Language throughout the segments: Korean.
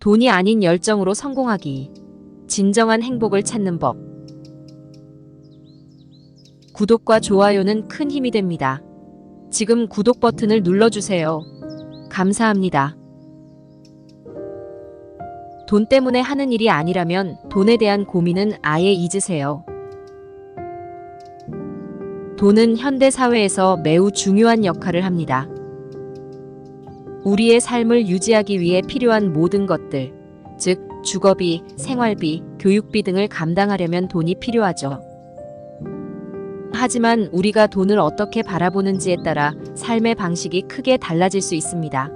돈이 아닌 열정으로 성공하기. 진정한 행복을 찾는 법. 구독과 좋아요는 큰 힘이 됩니다. 지금 구독 버튼을 눌러주세요. 감사합니다. 돈 때문에 하는 일이 아니라면 돈에 대한 고민은 아예 잊으세요. 돈은 현대 사회에서 매우 중요한 역할을 합니다. 우리의 삶을 유지하기 위해 필요한 모든 것들, 즉 주거비, 생활비, 교육비 등을 감당하려면 돈이 필요하죠. 하지만 우리가 돈을 어떻게 바라보는지에 따라 삶의 방식이 크게 달라질 수 있습니다.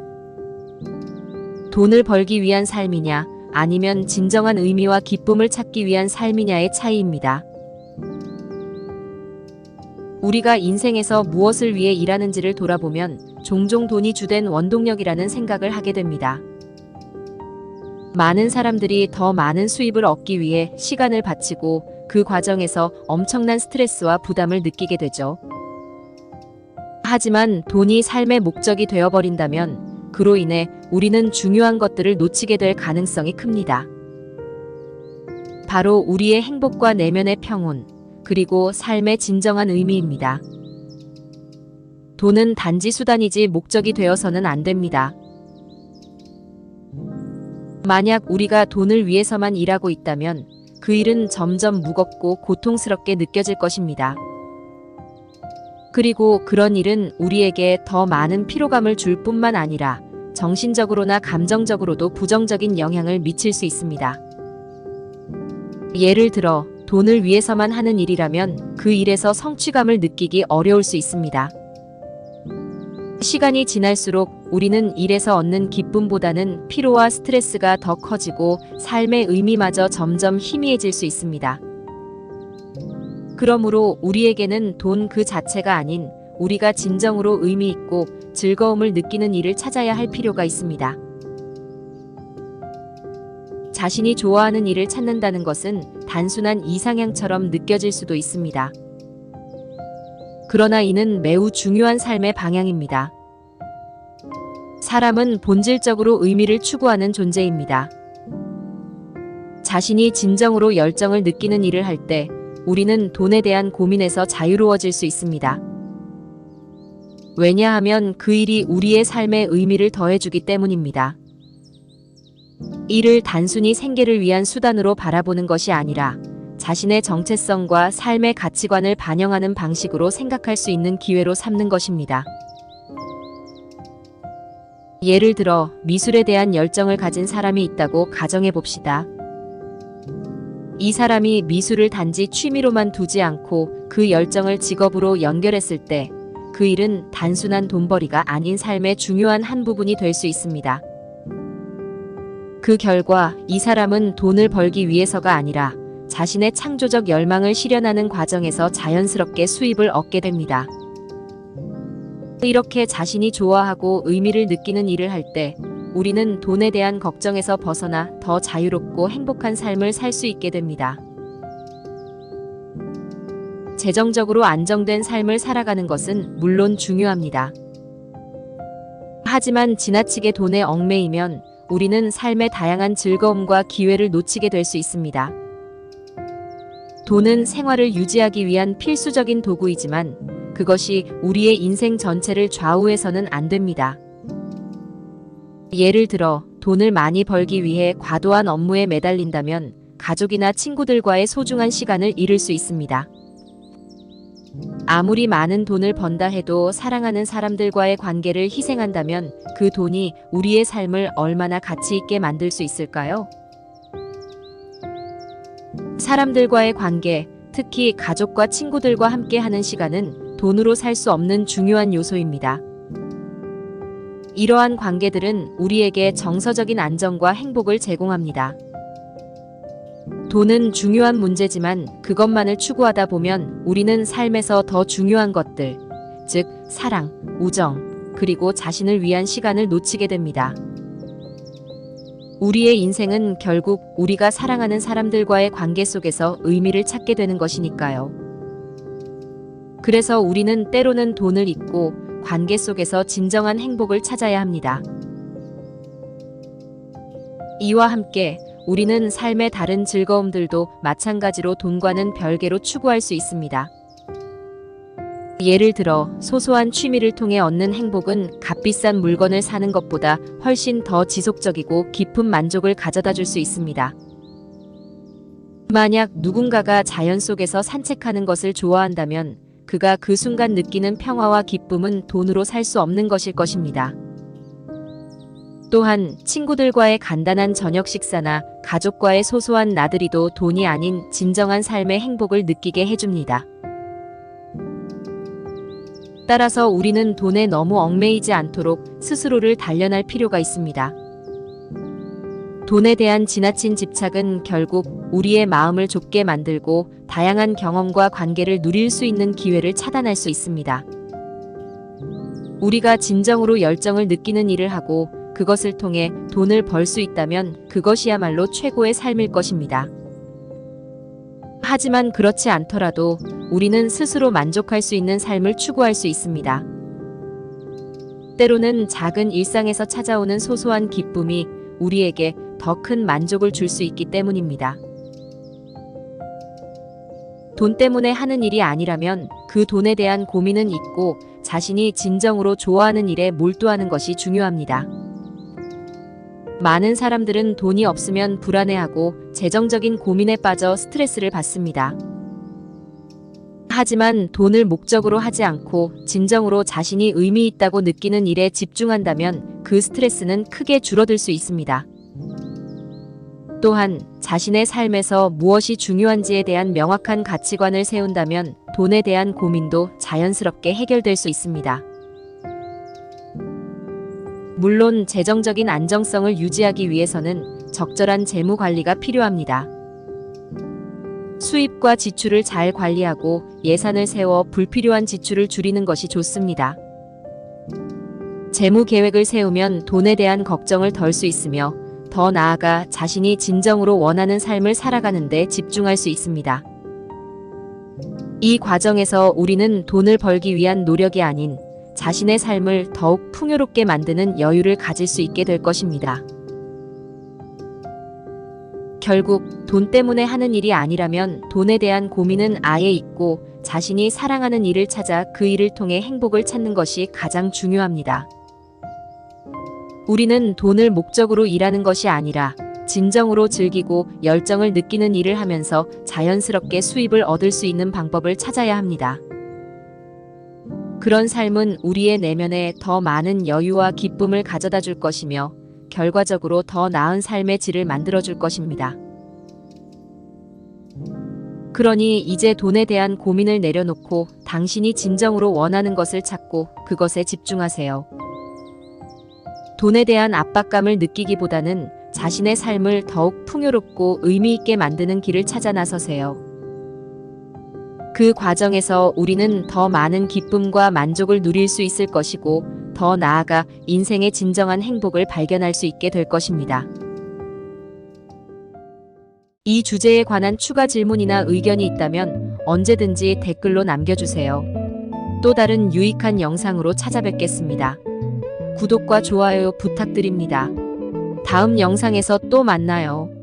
돈을 벌기 위한 삶이냐, 아니면 진정한 의미와 기쁨을 찾기 위한 삶이냐의 차이입니다. 우리가 인생에서 무엇을 위해 일하는지를 돌아보면 종종 돈이 주된 원동력이라는 생각을 하게 됩니다. 많은 사람들이 더 많은 수입을 얻기 위해 시간을 바치고 그 과정에서 엄청난 스트레스와 부담을 느끼게 되죠. 하지만 돈이 삶의 목적이 되어버린다면 그로 인해 우리는 중요한 것들을 놓치게 될 가능성이 큽니다. 바로 우리의 행복과 내면의 평온, 그리고 삶의 진정한 의미입니다. 돈은 단지 수단이지 목적이 되어서는 안 됩니다. 만약 우리가 돈을 위해서만 일하고 있다면 그 일은 점점 무겁고 고통스럽게 느껴질 것입니다. 그리고 그런 일은 우리에게 더 많은 피로감을 줄 뿐만 아니라 정신적으로나 감정적으로도 부정적인 영향을 미칠 수 있습니다. 예를 들어 돈을 위해서만 하는 일이라면 그 일에서 성취감을 느끼기 어려울 수 있습니다. 시간이 지날수록 우리는 일에서 얻는 기쁨보다는 피로와 스트레스가 더 커지고 삶의 의미마저 점점 희미해질 수 있습니다. 그러므로 우리에게는 돈 그 자체가 아닌 우리가 진정으로 의미 있고 즐거움을 느끼는 일을 찾아야 할 필요가 있습니다. 자신이 좋아하는 일을 찾는다는 것은 단순한 이상향처럼 느껴질 수도 있습니다. 그러나 이는 매우 중요한 삶의 방향입니다. 사람은 본질적으로 의미를 추구하는 존재입니다. 자신이 진정으로 열정을 느끼는 일을 할 때 우리는 돈에 대한 고민에서 자유로워질 수 있습니다. 왜냐하면 그 일이 우리의 삶에 의미를 더해주기 때문입니다. 이를 단순히 생계를 위한 수단으로 바라보는 것이 아니라 자신의 정체성과 삶의 가치관을 반영하는 방식으로 생각할 수 있는 기회로 삼는 것입니다. 예를 들어 미술에 대한 열정을 가진 사람이 있다고 가정해 봅시다. 이 사람이 미술을 단지 취미로만 두지 않고 그 열정을 직업으로 연결했을 때 그 일은 단순한 돈벌이가 아닌 삶의 중요한 한 부분이 될 수 있습니다. 그 결과 이 사람은 돈을 벌기 위해서가 아니라 자신의 창조적 열망을 실현하는 과정에서 자연스럽게 수입을 얻게 됩니다. 이렇게 자신이 좋아하고 의미를 느끼는 일을 할 때 우리는 돈에 대한 걱정에서 벗어나 더 자유롭고 행복한 삶을 살 수 있게 됩니다. 재정적으로 안정된 삶을 살아가는 것은 물론 중요합니다. 하지만 지나치게 돈에 얽매이면 우리는 삶의 다양한 즐거움과 기회를 놓치게 될 수 있습니다. 돈은 생활을 유지하기 위한 필수적인 도구이지만 그것이 우리의 인생 전체를 좌우해서는 안 됩니다. 예를 들어 돈을 많이 벌기 위해 과도한 업무에 매달린다면 가족이나 친구들과의 소중한 시간을 잃을 수 있습니다. 아무리 많은 돈을 번다 해도 사랑하는 사람들과의 관계를 희생한다면 그 돈이 우리의 삶을 얼마나 가치 있게 만들 수 있을까요? 사람들과의 관계, 특히 가족과 친구들과 함께 하는 시간은 돈으로 살 수 없는 중요한 요소입니다. 이러한 관계들은 우리에게 정서적인 안정과 행복을 제공합니다. 돈은 중요한 문제지만 그것만을 추구하다 보면 우리는 삶에서 더 중요한 것들, 즉 사랑, 우정, 그리고 자신을 위한 시간을 놓치게 됩니다. 우리의 인생은 결국 우리가 사랑하는 사람들과의 관계 속에서 의미를 찾게 되는 것이니까요. 그래서 우리는 때로는 돈을 잊고 관계 속에서 진정한 행복을 찾아야 합니다. 이와 함께 우리는 삶의 다른 즐거움들도 마찬가지로 돈과는 별개로 추구할 수 있습니다. 예를 들어 소소한 취미를 통해 얻는 행복은 값비싼 물건을 사는 것보다 훨씬 더 지속적이고 깊은 만족을 가져다 줄 수 있습니다. 만약 누군가가 자연 속에서 산책하는 것을 좋아한다면 그가 그 순간 느끼는 평화와 기쁨은 돈으로 살 수 없는 것일 것입니다. 또한 친구들과의 간단한 저녁 식사나 가족과의 소소한 나들이도 돈이 아닌 진정한 삶의 행복을 느끼게 해줍니다. 따라서 우리는 돈에 너무 얽매이지 않도록 스스로를 단련할 필요가 있습니다. 돈에 대한 지나친 집착은 결국 우리의 마음을 좁게 만들고 다양한 경험과 관계를 누릴 수 있는 기회를 차단할 수 있습니다. 우리가 진정으로 열정을 느끼는 일을 하고 그것을 통해 돈을 벌 수 있다면 그것이야말로 최고의 삶일 것입니다. 하지만 그렇지 않더라도 우리는 스스로 만족할 수 있는 삶을 추구할 수 있습니다. 때로는 작은 일상에서 찾아오는 소소한 기쁨이 우리에게 더 큰 만족을 줄 수 있기 때문입니다. 돈 때문에 하는 일이 아니라면 그 돈에 대한 고민은 잊고 자신이 진정으로 좋아하는 일에 몰두하는 것이 중요합니다. 많은 사람들은 돈이 없으면 불안해하고 재정적인 고민에 빠져 스트레스를 받습니다. 하지만 돈을 목적으로 하지 않고 진정으로 자신이 의미 있다고 느끼는 일에 집중한다면 그 스트레스는 크게 줄어들 수 있습니다. 또한 자신의 삶에서 무엇이 중요한지에 대한 명확한 가치관을 세운다면 돈에 대한 고민도 자연스럽게 해결될 수 있습니다. 물론 재정적인 안정성을 유지하기 위해서는 적절한 재무 관리가 필요합니다. 수입과 지출을 잘 관리하고 예산을 세워 불필요한 지출을 줄이는 것이 좋습니다. 재무 계획을 세우면 돈에 대한 걱정을 덜 수 있으며 더 나아가 자신이 진정으로 원하는 삶을 살아가는 데 집중할 수 있습니다. 이 과정에서 우리는 돈을 벌기 위한 노력이 아닌 자신의 삶을 더욱 풍요롭게 만드는 여유를 가질 수 있게 될 것입니다. 결국 돈 때문에 하는 일이 아니라면 돈에 대한 고민은 아예 잊고 자신이 사랑하는 일을 찾아 그 일을 통해 행복을 찾는 것이 가장 중요합니다. 우리는 돈을 목적으로 일하는 것이 아니라 진정으로 즐기고 열정을 느끼는 일을 하면서 자연스럽게 수입을 얻을 수 있는 방법을 찾아야 합니다. 그런 삶은 우리의 내면에 더 많은 여유와 기쁨을 가져다 줄 것이며 결과적으로 더 나은 삶의 질을 만들어 줄 것입니다. 그러니 이제 돈에 대한 고민을 내려놓고 당신이 진정으로 원하는 것을 찾고 그것에 집중하세요. 돈에 대한 압박감을 느끼기보다는 자신의 삶을 더욱 풍요롭고 의미 있게 만드는 길을 찾아 나서세요. 그 과정에서 우리는 더 많은 기쁨과 만족을 누릴 수 있을 것이고 더 나아가 인생의 진정한 행복을 발견할 수 있게 될 것입니다. 이 주제에 관한 추가 질문이나 의견이 있다면 언제든지 댓글로 남겨주세요. 또 다른 유익한 영상으로 찾아뵙겠습니다. 구독과 좋아요 부탁드립니다. 다음 영상에서 또 만나요.